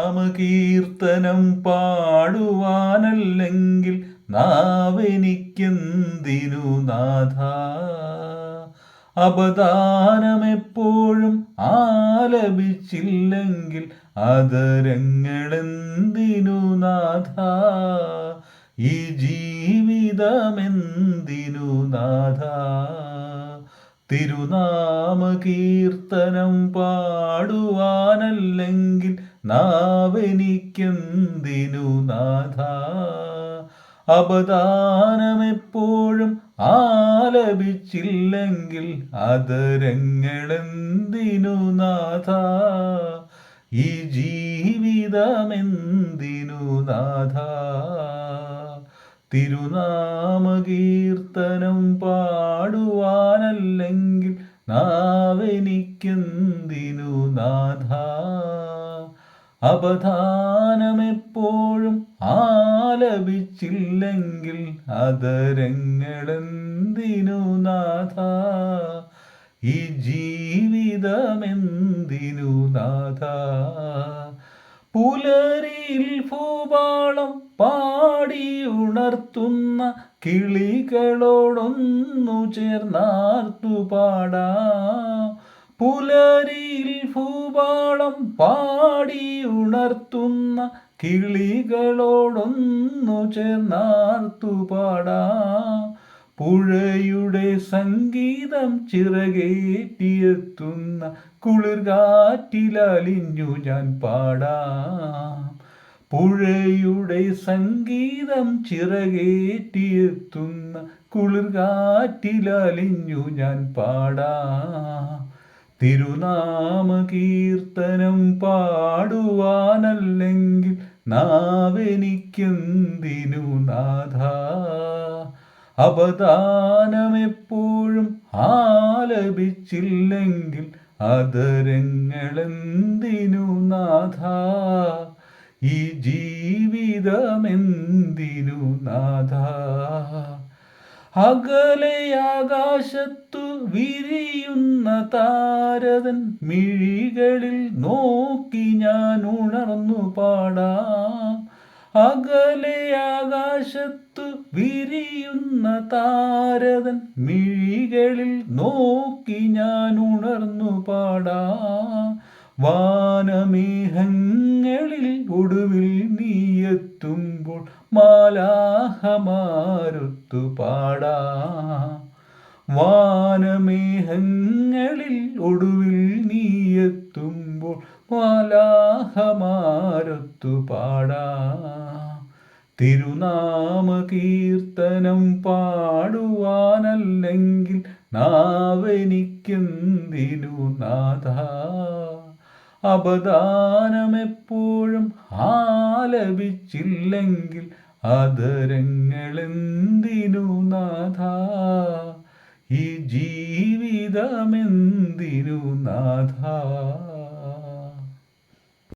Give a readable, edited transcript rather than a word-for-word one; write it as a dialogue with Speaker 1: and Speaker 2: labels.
Speaker 1: നാമകീർത്തനം പാടുവാനല്ലെങ്കിൽ നാവെനിക്കെന്തിനു നാഥ. അപദാനമെപ്പോഴും ആലപിച്ചില്ലെങ്കിൽ അതരങ്ങളെന്തിനു നാഥ. ഈ ജീവിതമെന്തിനു നാഥ. തിരുനാമകീർത്തനം പാടുവാനല്ലെങ്കിൽ നാവെനിക്കെന്തിനു നാഥ. അപദാനമെപ്പോഴും ആലപിച്ചില്ലെങ്കിൽ അതരങ്ങളെന്തിനു നാഥ. ഈ ജീവിതമെന്തിനു നാഥ. തിരുനാമകീർത്തനം പാടുവാനല്ലെങ്കിൽ നാവെനിക്കെന്തിനു നാഥ. അപദാനമെപ്പോഴും ആലപിച്ചില്ലെങ്കിൽ അതരങ്ങളെന്തിനു നാഥ. ഈ ജീവിതമെന്തിനു നാഥ. പുലരിയിൽ ഭൂപാളം പാടിയുണർത്തുന്ന കിളികളോടൊന്നു ചേർന്നാർത്തു പാടാം. പുലരിയിൽ ഭൂപാളം പാടിയുണർത്തുന്ന കിളികളോടൊന്നു ചേർന്നാർത്തു പാടാം. പുഴയുടെ സംഗീതം ചിറകേറ്റിയെത്തുന്ന കുളിർകാറ്റിലലിഞ്ഞു ഞാൻ പാടാം. പുഴയുടെ സംഗീതം ചിറകേറ്റിയെത്തുന്ന കുളിർകാറ്റിലലിഞ്ഞു ഞാൻ പാടാം. തിരുനാമകീർത്തനം പാടുവാനല്ലെങ്കിൽ നാവെനിക്കെന്തിനു നാഥ. അപദാനമെപ്പോഴും ആലപിച്ചില്ലെങ്കിൽ അതരങ്ങളെന്തിനു നാഥ. ഈ ജീവിതമെന്തിനു നാഥ. അകലെ ആകാശത്തു വിരിയുന്ന താരതൻ മിഴികളിൽ നോക്കി ഞാൻ ഉണർന്നു പാടാം. അകലെ ആകാശത്തു വിരിയുന്ന താരതൻ മിഴികളിൽ നോക്കി ഞാൻ ഉണർന്നു പാടാം. വാനമേഘങ്ങളിൽ ഒടുവിൽ നീയെത്തുമ്പോൾ മാലാഹമാരൊത്തു പാടാം. വാനമേഘങ്ങളിൽ ഒടുവിൽ നീയെത്തുമ്പോൾ മാലാഹമാരൊത്തു പാടാം. തിരുനാമകീർത്തനം പാടുവാനല്ലെങ്കിൽ നാവെനിക്കെന്തിനു നാഥ. അപദാനമെപ്പോഴും ആലപിച്ചില്ലെങ്കിൽ അതരങ്ങളെന്തിനു നാഥ. ഈ ജീവിതമെന്തിനു നാഥ.